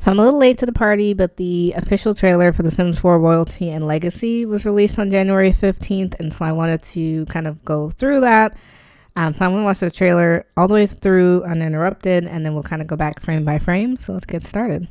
So I'm a little late to the party, but the official trailer for The Sims 4 Royalty and Legacy was released on January 15th, and so I wanted to kind of go through that. So I'm going to watch the trailer all the way through uninterrupted, and then we'll kind of go back frame by frame. So let's get started.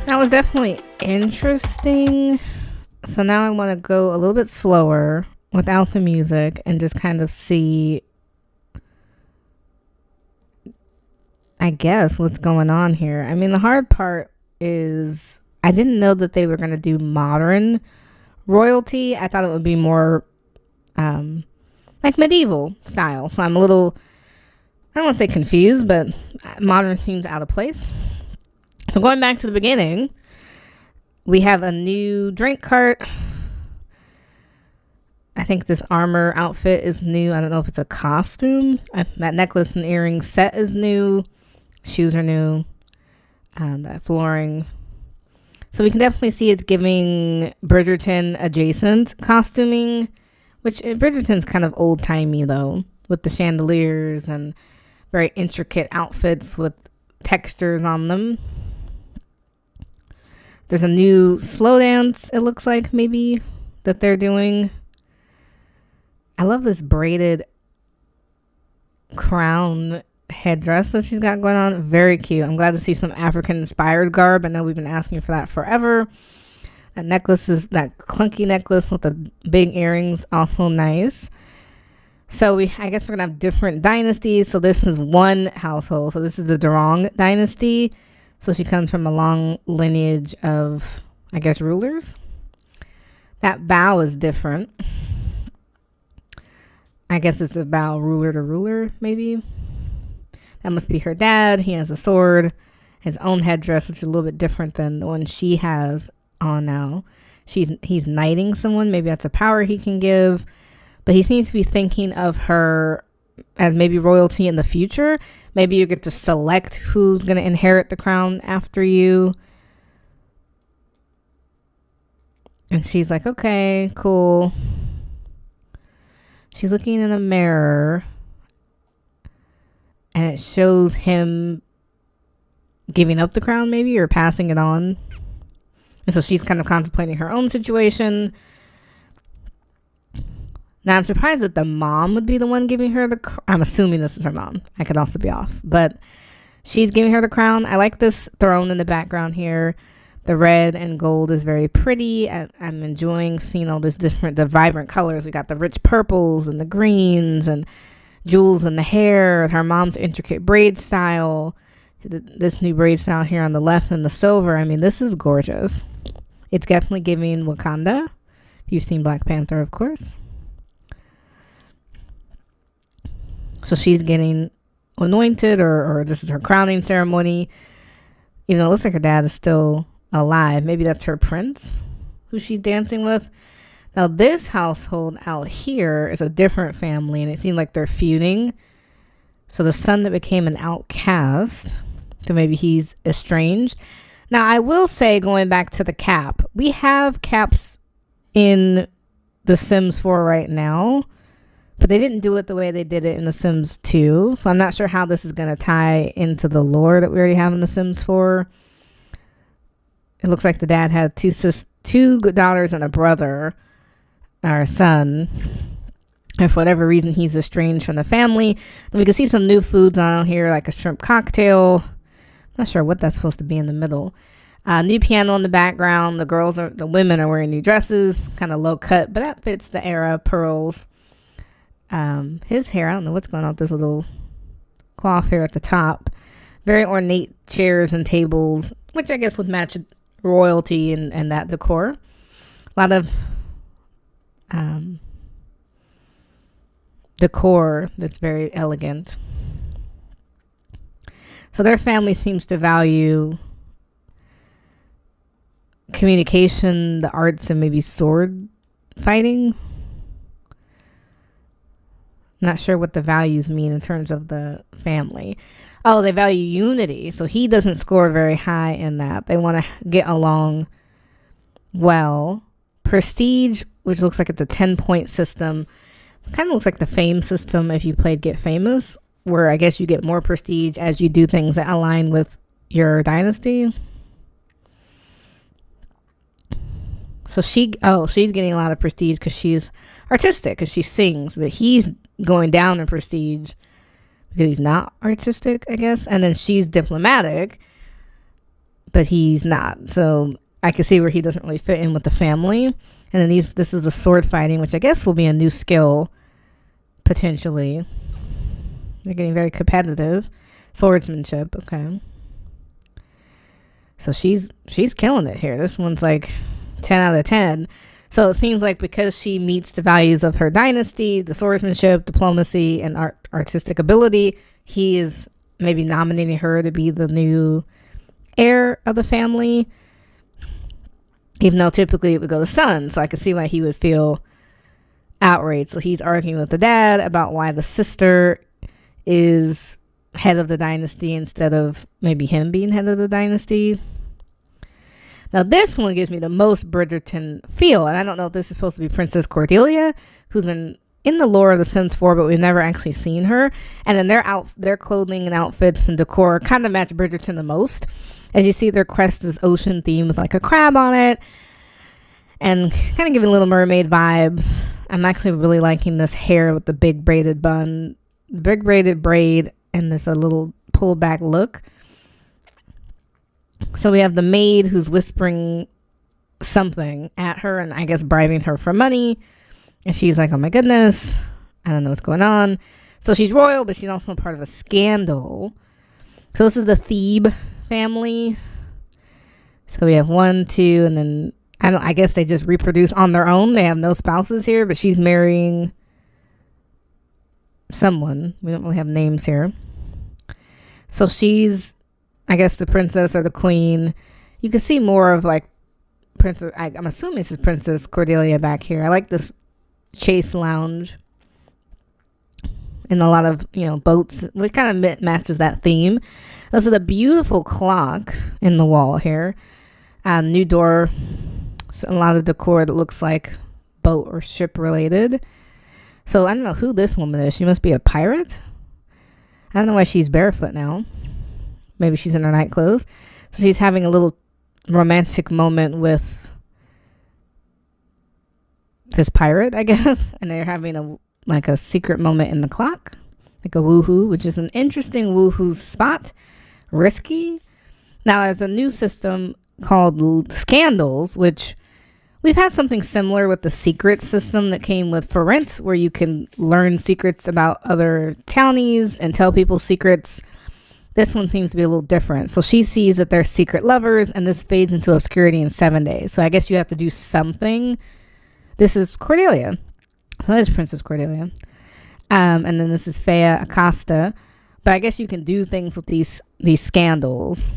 That was definitely interesting. So now I want to go a little bit slower without the music and just kind of see, I guess, what's going on here. I mean, the hard part is I didn't know that they were going to do modern royalty. I thought it would be more like medieval style. So I'm a little, I don't want to say confused, but modern seems out of place. So going back to the beginning, we have a new drink cart. I think this armor outfit is new. I don't know if it's a costume. That necklace and earring set is new. Shoes are new. And flooring. So we can definitely see it's giving Bridgerton adjacent costuming, which Bridgerton's kind of old-timey though, with the chandeliers and very intricate outfits with textures on them. There's a new slow dance, it looks like, maybe, that they're doing. I love this braided crown headdress that she's got going on. Very cute. I'm glad to see some African-inspired garb. I know we've been asking for that forever. That necklace is, that clunky necklace with the big earrings, also nice. So I guess we're going to have different dynasties. So this is one household. So this is the Durong dynasty. So she comes from a long lineage of, I guess, rulers. That bow is different. I guess it's a bow ruler to ruler, maybe. That must be her dad. He has a sword, his own headdress, which is a little bit different than the one she has on now. He's knighting someone. Maybe that's a power he can give. But he seems to be thinking of her as maybe royalty in the future. Maybe you get to select who's going to inherit the crown after you. And she's like, okay, cool. She's looking in a mirror. and it shows him giving up the crown, maybe, or passing it on. And so she's kind of contemplating her own situation. Now, I'm surprised that the mom would be the one giving her the I'm assuming this is her mom. I could also be off. But she's giving her the crown. I like this throne in the background here. The red and gold is very pretty. I'm enjoying seeing all the vibrant colors. We got the rich purples and the greens and jewels in the hair. Her mom's intricate braid style. This new braid style here on the left and the silver. I mean, this is gorgeous. It's definitely giving Wakanda. You've seen Black Panther, of course. So she's getting anointed, or this is her crowning ceremony. Even though it looks like her dad is still alive. Maybe that's her prince who she's dancing with. Now this household out here is a different family, and it seemed like they're feuding. So the son that became an outcast, so maybe he's estranged. Now I will say, going back to the cap, we have caps in The Sims 4 right now, but they didn't do it the way they did it in The Sims 2. So I'm not sure how this is going to tie into the lore that we already have in The Sims 4. It looks like the dad had two daughters and a brother, or a son. And for whatever reason, he's estranged from the family. And we can see some new foods on here, like a shrimp cocktail. Not sure what that's supposed to be in the middle. New piano in the background. The women are wearing new dresses, kind of low cut, but that fits the era. Pearls. His hair, I don't know what's going on with this little coif here at the top. Very ornate chairs and tables, which I guess would match royalty and that decor. A lot of decor that's very elegant. So their family seems to value communication, the arts, and maybe sword fighting. Not sure what the values mean in terms of the family. Oh, they value unity. So he doesn't score very high in that. They want to get along well. Prestige, which looks like it's a 10-point system. Kind of looks like the fame system if you played Get Famous, where I guess you get more prestige as you do things that align with your dynasty. So she's getting a lot of prestige because she's artistic, because she sings, but he's going down in prestige because he's not artistic, I guess. And then she's diplomatic, but he's not. So I can see where he doesn't really fit in with the family. And then this is the sword fighting, which I guess will be a new skill potentially. They're getting very competitive. Swordsmanship, okay. So she's killing it here. This one's like 10 out of 10. So it seems like because she meets the values of her dynasty, the swordsmanship, diplomacy, and artistic ability, he is maybe nominating her to be the new heir of the family. Even though typically it would go to the son. So I could see why he would feel outraged. So he's arguing with the dad about why the sister is head of the dynasty instead of maybe him being head of the dynasty. Now this one gives me the most Bridgerton feel, and I don't know if this is supposed to be Princess Cordelia, who's been in the lore of The Sims 4, but we've never actually seen her. And then their clothing and outfits and decor kind of match Bridgerton the most. As you see, their crest is ocean themed with like a crab on it, and kind of giving Little Mermaid vibes. I'm actually really liking this hair with the big braided bun, big braided braid, and this a little pulled back look. So we have the maid who's whispering something at her and I guess bribing her for money. And she's like, oh my goodness, I don't know what's going on. So she's royal, but she's also part of a scandal. So this is the Thebe family. So we have 1, 2, and then I guess they just reproduce on their own. They have no spouses here, but she's marrying someone. We don't really have names here. So she's, I guess, the princess or the queen. You can see more of like Princess. I'm assuming this is Princess Cordelia back here. I like this chase lounge and a lot of boats, which kind of matches that theme. This is a beautiful clock in the wall here. New door. So a lot of decor that looks like boat or ship related. So I don't know who this woman is. She must be a pirate. I don't know why she's barefoot now. Maybe she's in her night clothes. So she's having a little romantic moment with this pirate, I guess. And they're having a secret moment in the clock. Like a woohoo, which is an interesting woohoo spot. Risky. Now there's a new system called Scandals, which we've had something similar with the secret system that came with For Rent, where you can learn secrets about other townies and tell people secrets. This one seems to be a little different. So she sees that they're secret lovers, and this fades into obscurity in 7 days. So I guess you have to do something. This is Cordelia. So that is Princess Cordelia. And then this is Fea Acosta. But I guess you can do things with these scandals.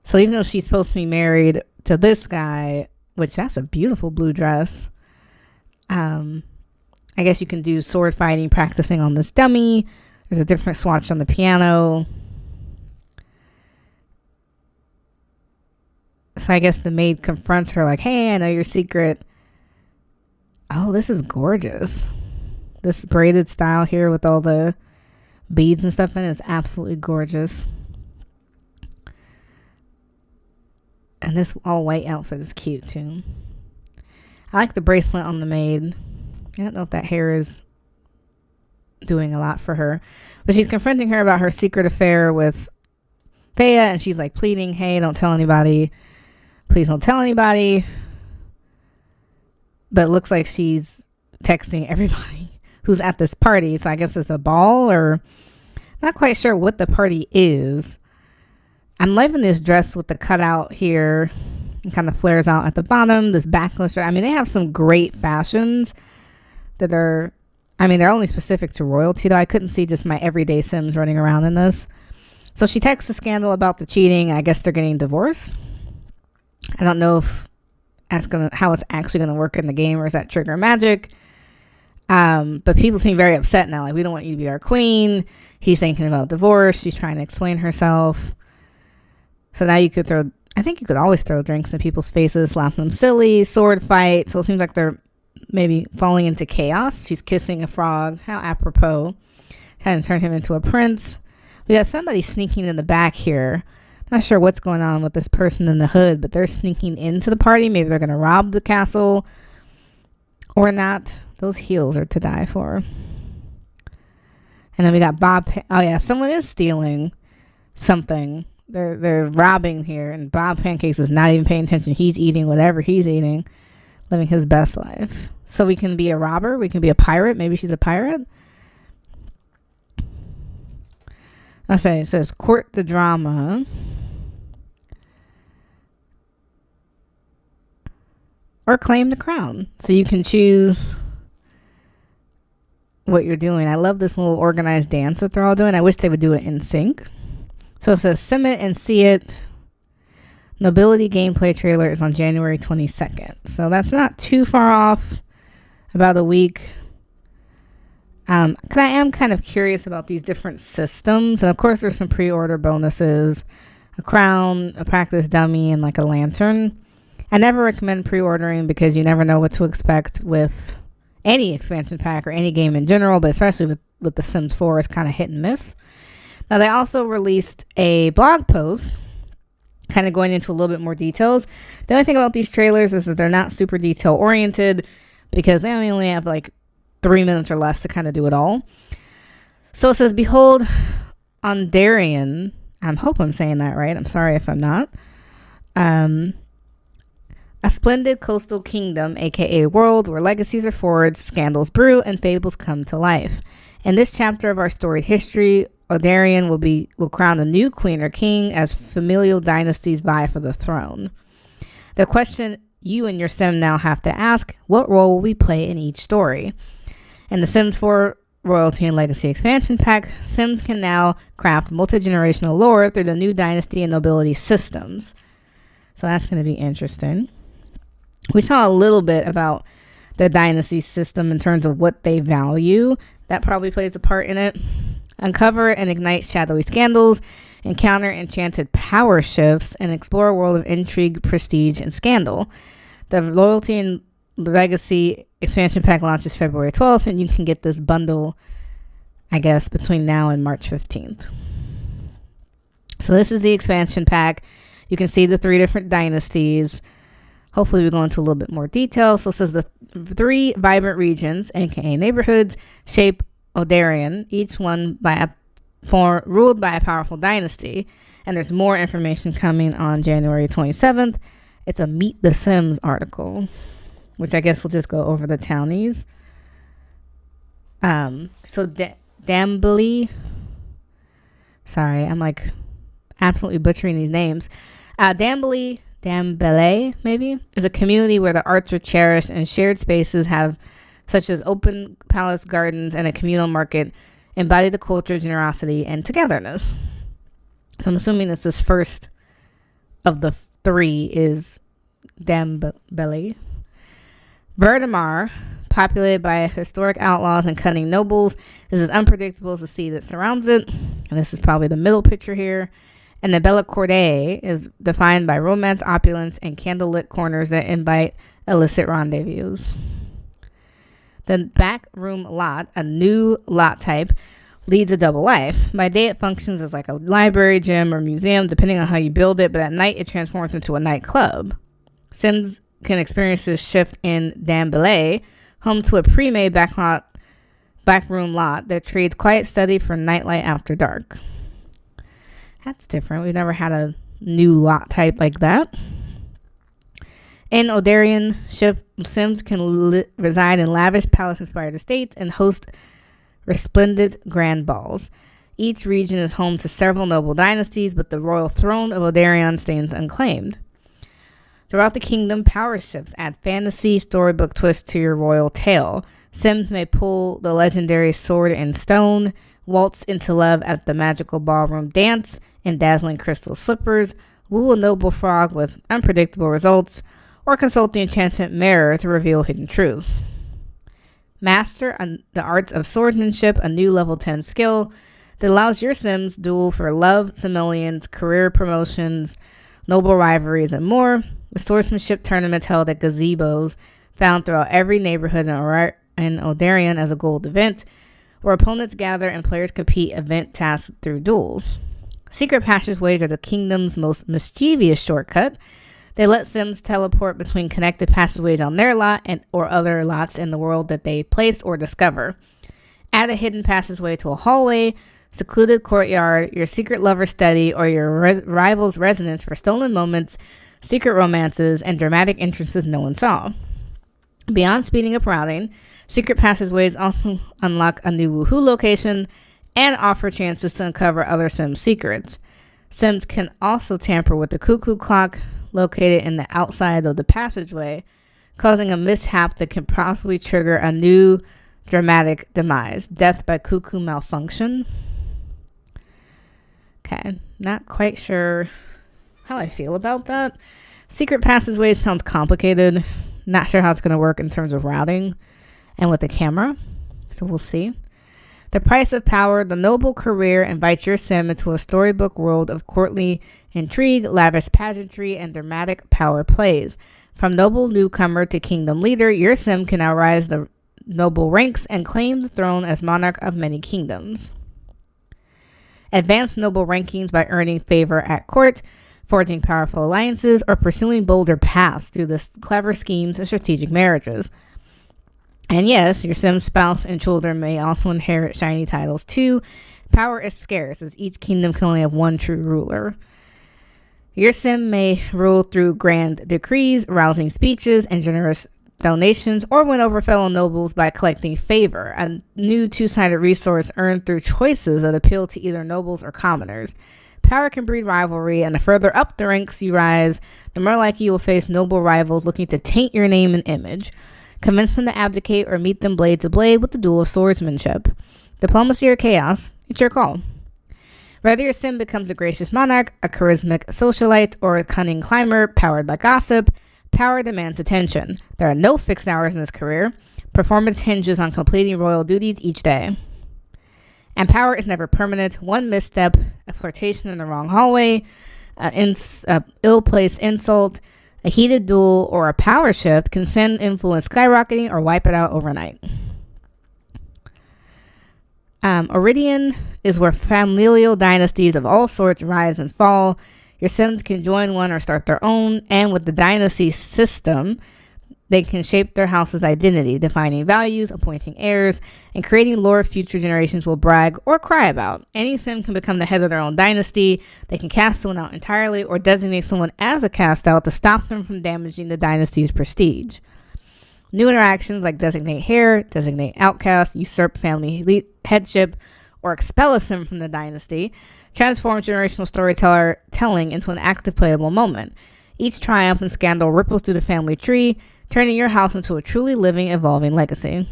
So even though she's supposed to be married to this guy, which that's a beautiful blue dress, I guess you can do sword fighting, practicing on this dummy. There's a different swatch on the piano. So I guess the maid confronts her like, hey, I know your secret. Oh, this is gorgeous. This braided style here with all the beads and stuff in it is absolutely gorgeous. And this all white outfit is cute too. I like the bracelet on the maid. I don't know if that hair is doing a lot for her. But she's confronting her about her secret affair with Fea, and she's like pleading, hey, don't tell anybody. Please don't tell anybody. But it looks like she's texting everybody who's at this party. So I guess it's a ball, or not quite sure what the party is. I'm loving this dress with the cutout here. It kind of flares out at the bottom. This backless. I mean, they have some great fashions that are, I mean, they're only specific to royalty, though. I couldn't see just my everyday Sims running around in this. So she texts the scandal about the cheating. I guess they're getting divorced. I don't know if how it's actually gonna work in the game, or is that trigger magic? But people seem very upset now. Like, we don't want you to be our queen. He's thinking about divorce. She's trying to explain herself. So now you could I think you could always throw drinks in people's faces, slap them silly, sword fight. So it seems like they're maybe falling into chaos. She's kissing a frog. How apropos. Trying to turn him into a prince. We got somebody sneaking in the back here. Not sure what's going on with this person in the hood, but they're sneaking into the party. Maybe they're going to rob the castle or not. Those heels are to die for. And then we got Bob. Oh yeah, someone is stealing something. They're robbing here, and Bob Pancakes is not even paying attention. He's eating whatever he's eating, living his best life. So we can be a robber. We can be a pirate. Maybe she's a pirate. I say it says court the drama. Or claim the crown. So you can choose what you're doing. I love this little organized dance that they're all doing. I wish they would do it in sync. So it says sim it and see it. Nobility gameplay trailer is on January 22nd. So that's not too far off. About a week. I am kind of curious about these different systems. And of course there's some pre-order bonuses. A crown, a practice dummy, and like a lantern. I never recommend pre-ordering because you never know what to expect with any expansion pack or any game in general, but especially with The Sims 4, it's kind of hit and miss. Now, they also released a blog post kind of going into a little bit more details. The only thing about these trailers is that they're not super detail-oriented because they only have like 3 minutes or less to kind of do it all. So it says, behold, Ondarian. I hope I'm saying that right. I'm sorry if I'm not. A splendid coastal kingdom, aka world, where legacies are forged, scandals brew, and fables come to life. In this chapter of our storied history, Ondarian will crown a new queen or king as familial dynasties vie for the throne. The question you and your sim now have to ask: what role will we play in each story? In the Sims 4 Royalty and Legacy expansion pack, Sims can now craft multi-generational lore through the new dynasty and nobility systems. So that's going to be interesting. We saw a little bit about the dynasty system in terms of what they value. That probably plays a part in it. Uncover and ignite shadowy scandals, encounter enchanted power shifts, and explore a world of intrigue, prestige, and scandal. The Loyalty and Legacy expansion pack launches February 12th, and you can get this bundle I guess, between now and March 15th. So this is the expansion pack. You can see the 3 different dynasties. Hopefully we go into a little bit more detail. So it says the 3 vibrant regions, aka neighborhoods, shape Odarion, each one ruled by a powerful dynasty. And there's more information coming on January 27th. It's a Meet the Sims article, which I guess we'll just go over the townies. So Dambly, sorry, I'm like absolutely butchering these names. Dambly, maybe, is a community where the arts are cherished and shared spaces such as open palace gardens and a communal market embody the culture, generosity, and togetherness. So I'm assuming that this first of the 3 is Dambly. Verdamar, populated by historic outlaws and cunning nobles, is as unpredictable as the sea that surrounds it. And this is probably the middle picture here. And the Bella Corday is defined by romance, opulence, and candlelit corners that invite illicit rendezvous. The back room lot, a new lot type, leads a double life. By day, it functions as like a library, gym, or museum, depending on how you build it, but at night, it transforms into a nightclub. Sims can experience this shift in Dambly, home to a pre-made backroom lot that trades quiet study for nightlight after dark. That's different. We've never had a new lot type like that. In Odarion, Sims can reside in lavish palace-inspired estates and host resplendent grand balls. Each region is home to several noble dynasties, but the royal throne of Odarion stands unclaimed. Throughout the kingdom, power shifts add fantasy storybook twists to your royal tale. Sims may pull the legendary sword and stone, waltz into love at the magical ballroom dance in dazzling crystal slippers, woo a noble frog with unpredictable results, or consult the enchanted mirror to reveal hidden truths. Master the arts of swordsmanship, a new level 10 skill that allows your Sims duel for love, simoleons, career promotions, noble rivalries, and more, with swordsmanship tournaments held at gazebos found throughout every neighborhood in Odarion as a gold event, where opponents gather and players compete event tasks through duels. Secret passageways are the kingdom's most mischievous shortcut. They let Sims teleport between connected passageways on their lot or other lots in the world that they place or discover. Add a hidden passageway to a hallway, secluded courtyard, your secret lover's study, or your rival's residence for stolen moments, secret romances, and dramatic entrances no one saw. Beyond speeding up routing, secret passageways also unlock a new woohoo location and offer chances to uncover other Sims secrets. Sims can also tamper with the cuckoo clock located in the outside of the passageway, causing a mishap that can possibly trigger a new dramatic demise, death by cuckoo malfunction. Okay, not quite sure how I feel about that. Secret passageways sounds complicated. Not sure how it's going to work in terms of routing and with the camera. So we'll see. The price of power, the noble career invites your Sim into a storybook world of courtly intrigue, lavish pageantry, and dramatic power plays. From noble newcomer to kingdom leader, your Sim can now rise the noble ranks and claim the throne as monarch of many kingdoms. Advance noble rankings by earning favor at court, forging powerful alliances, or pursuing bolder paths through the clever schemes of strategic marriages. And yes, your Sim's spouse and children may also inherit shiny titles too. Power is scarce, as each kingdom can only have one true ruler. Your Sim may rule through grand decrees, rousing speeches, and generous donations, or win over fellow nobles by collecting favor, a new two-sided resource earned through choices that appeal to either nobles or commoners. Power can breed rivalry, and the further up the ranks you rise, the more likely you will face noble rivals looking to taint your name and image. Convince them to abdicate or meet them blade to blade with the duel of swordsmanship. Diplomacy or chaos, it's your call. Whether your Sim becomes a gracious monarch, a charismatic socialite, or a cunning climber powered by gossip, power demands attention. There are no fixed hours in this career. Performance hinges on completing royal duties each day. And power is never permanent. One misstep, a flirtation in the wrong hallway, an ill-placed insult, a heated duel, or a power shift can send influence skyrocketing or wipe it out overnight. Oridian is where familial dynasties of all sorts rise and fall. Your Sims can join one or start their own, and with the dynasty system, they can shape their house's identity, defining values, appointing heirs, and creating lore future generations will brag or cry about. Any Sim can become the head of their own dynasty. They can cast someone out entirely or designate someone as a cast out to stop them from damaging the dynasty's prestige. New interactions like designate heir, designate outcast, usurp family headship, or expel a Sim from the dynasty transform generational storytelling into an active playable moment. Each triumph and scandal ripples through the family tree, turning your house into a truly living, evolving legacy.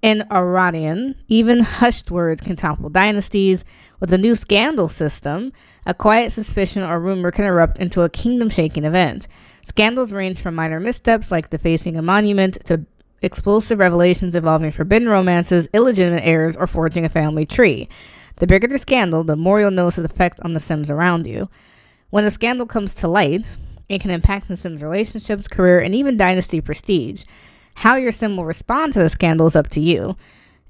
In Aradian, even hushed words can topple dynasties. With the new scandal system, a quiet suspicion or rumor can erupt into a kingdom-shaking event. Scandals range from minor missteps like defacing a monument to explosive revelations involving forbidden romances, illegitimate heirs, or forging a family tree. The bigger the scandal, the more you'll notice its effect on the Sims around you. When a scandal comes to light, it can impact the Sim's relationships, career, and even dynasty prestige. How your Sim will respond to the scandal is up to you.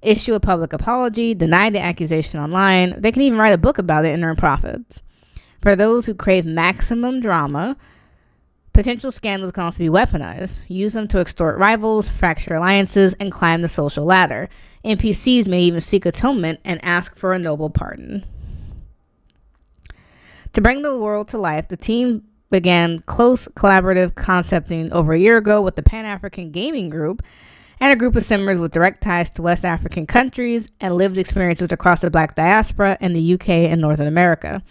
Issue a public apology, deny the accusation online. They can even write a book about it and earn profits. For those who crave maximum drama, potential scandals can also be weaponized. Use them to extort rivals, fracture alliances, and climb the social ladder. NPCs may even seek atonement and ask for a noble pardon. To bring the world to life, the team began close collaborative concepting over a year ago with the Pan-African Gaming Group and a group of Simmers with direct ties to West African countries and lived experiences across the Black diaspora in the UK and Northern America.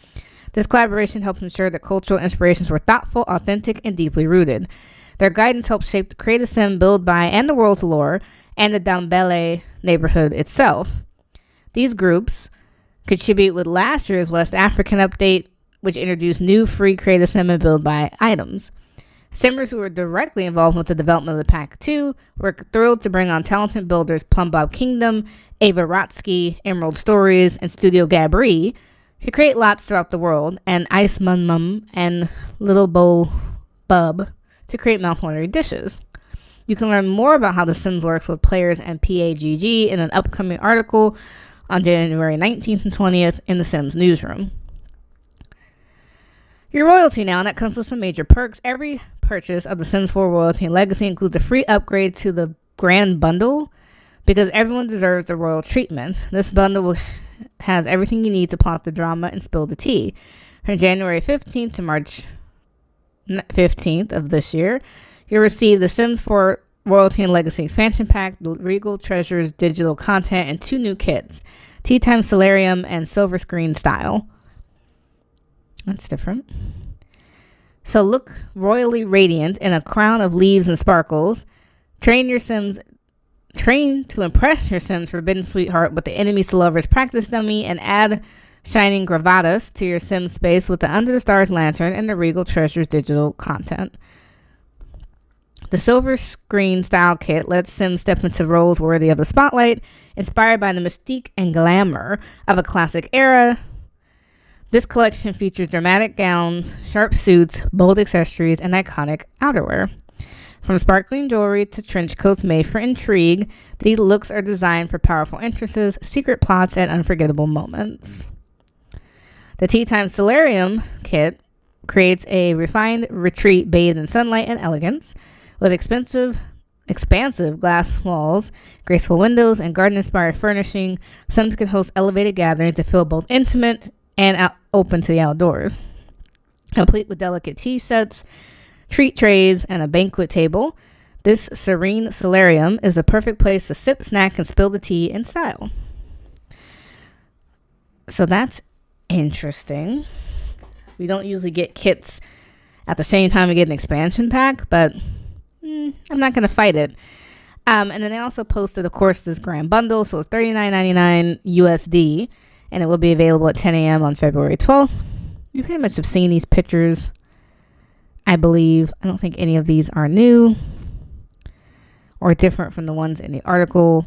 This collaboration helped ensure that cultural inspirations were thoughtful, authentic, and deeply rooted. Their guidance helped shape the Create a Sim, Build By, and the world's lore, and the Dambele neighborhood itself. These groups contribute with last year's West African update, which introduced new free Create a Sim and Build By items. Simmers who were directly involved with the development of the Pack 2 were thrilled to bring on talented builders Plum Bob Kingdom, Ava Rotsky, Emerald Stories, and Studio Gabri to create lots throughout the world, and Ice Mum Mum and Little Bo Bub to create mouthwatering dishes. You can learn more about how The Sims works with players and PAGG in an upcoming article on January 19th and 20th in The Sims newsroom. Your royalty now, and that comes with some major perks. Every purchase of The Sims 4 Royalty and Legacy includes a free upgrade to the Grand Bundle because everyone deserves the royal treatment. This bundle has everything you need to plot the drama and spill the tea. From January 15th to March 15th of this year, you'll receive The Sims 4 Royalty and Legacy Expansion Pack, the Regal Treasures digital content, and 2 new kits, Tea Time Solarium and Silver Screen Style. That's different. So look royally radiant in a crown of leaves and sparkles. Train to impress your Sim's forbidden sweetheart with the enemies to lovers practice dummy, and add shining gravatas to your Sim space with the Under the Stars lantern and the Regal Treasures digital content. The Silver Screen Style Kit lets Sims step into roles worthy of the spotlight, inspired by the mystique and glamour of a classic era. This collection features dramatic gowns, sharp suits, bold accessories, and iconic outerwear. From sparkling jewelry to trench coats made for intrigue, these looks are designed for powerful entrances, secret plots, and unforgettable moments. The Tea Time Solarium kit creates a refined retreat bathed in sunlight and elegance, with expansive glass walls, graceful windows, and garden-inspired furnishing. Sims can host elevated gatherings that feel both intimate and open to the outdoors. Complete with delicate tea sets, treat trays, and a banquet table, this serene solarium is the perfect place to sip, snack, and spill the tea in style. So that's interesting. We don't usually get kits at the same time we get an expansion pack, but I'm not going to fight it. And then they also posted, of course, this grand bundle. So it's $39.99 USD, and it will be available at 10 a.m. on February 12th. You pretty much have seen these pictures, I believe. I don't think any of these are new or different from the ones in the article.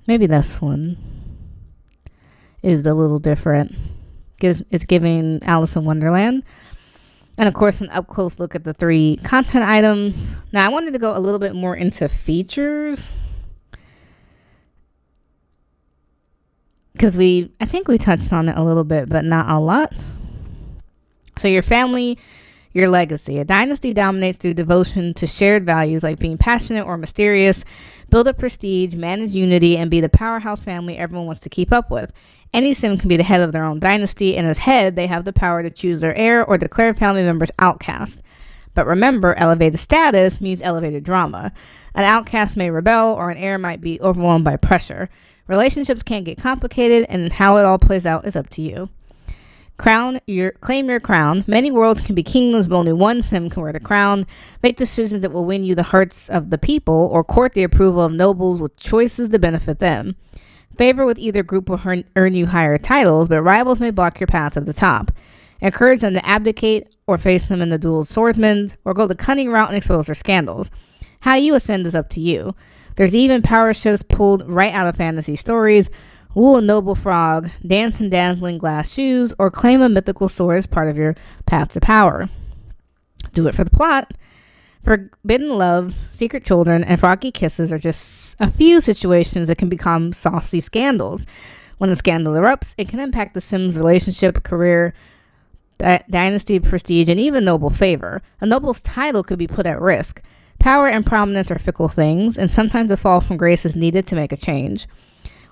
Maybe this one is a little different. It's giving Alice in Wonderland. And of course, an up-close look at the 3 content items. Now, I wanted to go a little bit more into features because I think we touched on it a little bit, but not a lot. So your family, your legacy. A dynasty dominates through devotion to shared values like being passionate or mysterious, build up prestige, manage unity, and be the powerhouse family everyone wants to keep up with. Any sim can be the head of their own dynasty, and as head, they have the power to choose their heir or declare family members outcast. But remember, elevated status means elevated drama. An outcast may rebel, or an heir might be overwhelmed by pressure. Relationships can get complicated, and how it all plays out is up to you. Claim your crown. Many worlds can be kingdoms, but only one sim can wear the crown. Make decisions that will win you the hearts of the people, or court the approval of nobles with choices to benefit them. Favor with either group will earn you higher titles, but rivals may block your path to the top. Encourage them to abdicate or face them in the duel of swordsmen, or go the cunning route and expose their scandals. How you ascend is up to you. There's even power shifts pulled right out of fantasy stories. Woo a noble frog, dance in dazzling glass shoes, or claim a mythical sword as part of your path to power. Do it for the plot. Forbidden loves, secret children, and froggy kisses are just a few situations that can become saucy scandals. When the scandal erupts, it can impact the sim's relationship, career, dynasty, prestige, and even noble favor. A noble's title could be put at risk. Power and prominence are fickle things, and sometimes a fall from grace is needed to make a change.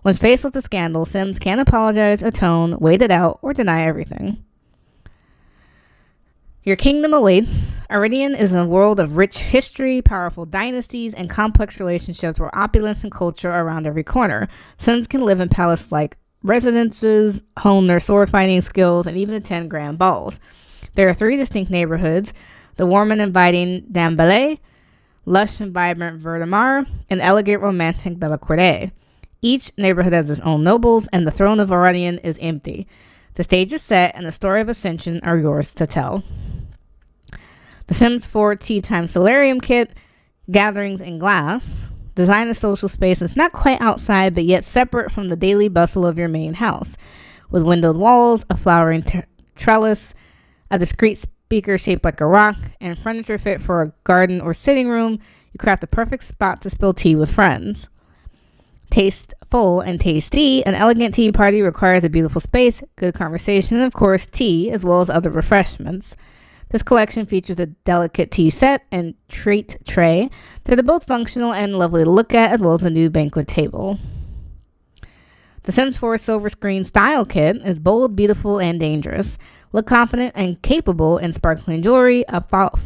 When faced with a scandal, sims can apologize, atone, wait it out, or deny everything. Your kingdom awaits. Iridian is a world of rich history, powerful dynasties, and complex relationships where opulence and culture are around every corner. Sims can live in palace-like residences, hone their sword fighting skills, and even attend grand balls. There are 3 distinct neighborhoods: the warm and inviting Dambélé, lush and vibrant Verdamar, and elegant romantic Bellacourt. Each neighborhood has its own nobles, and the throne of Iridian is empty. The stage is set, and the story of Ascension are yours to tell. The Sims 4 Tea Time Solarium Kit, Gatherings in Glass. Design a social space that's not quite outside, but yet separate from the daily bustle of your main house. With windowed walls, a flowering trellis, a discreet speaker shaped like a rock, and furniture fit for a garden or sitting room, you craft the perfect spot to spill tea with friends. Tasteful and tasty, an elegant tea party requires a beautiful space, good conversation, and of course tea, as well as other refreshments. This collection features a delicate tea set and treat tray that are both functional and lovely to look at, as well as a new banquet table. The Sims 4 Silver Screen Style Kit is bold, beautiful, and dangerous. Look confident and capable in sparkling jewelry, a faux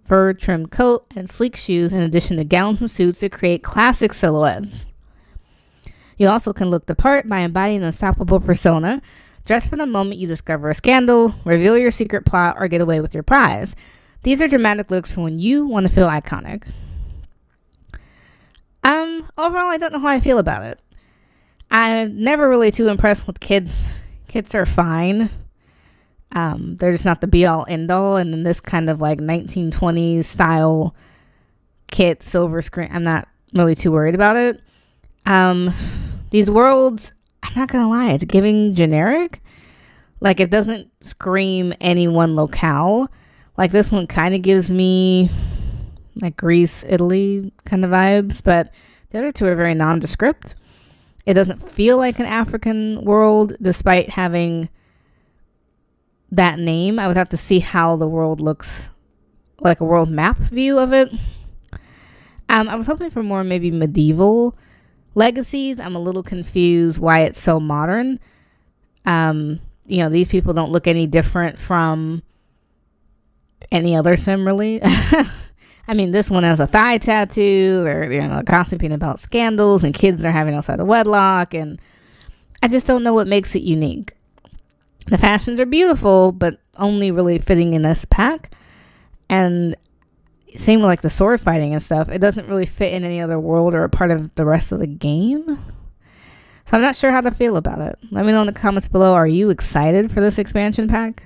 fur trimmed coat, and sleek shoes, in addition to gowns and suits that create classic silhouettes. You also can look the part by embodying an unstoppable persona. Dress for the moment you discover a scandal, reveal your secret plot, or get away with your prize. These are dramatic looks for when you want to feel iconic. Overall, I don't know how I feel about it. I'm never really too impressed with kids. Kids are fine. They're just not the be-all, end-all. And in this kind of like 1920s style kit, silver screen, I'm not really too worried about it. These worlds, I'm not gonna lie, it's giving generic. Like, it doesn't scream any one locale. Like, this one kind of gives me like Greece, Italy kind of vibes, but the other 2 are very nondescript. It doesn't feel like an African world despite having that name. I would have to see how the world looks, like a world map view of it. I was hoping for more maybe medieval legacies. I'm a little confused why it's so modern. These people don't look any different from any other sim, really. I mean, this one has a thigh tattoo. They're gossiping about scandals and kids they're having outside of wedlock, and I just don't know what makes it unique. The fashions are beautiful, but only really fitting in this pack. And same with like the sword fighting and stuff. It doesn't really fit in any other world or a part of the rest of the game. So I'm not sure how to feel about it. Let me know in the comments below. Are you excited for this expansion pack?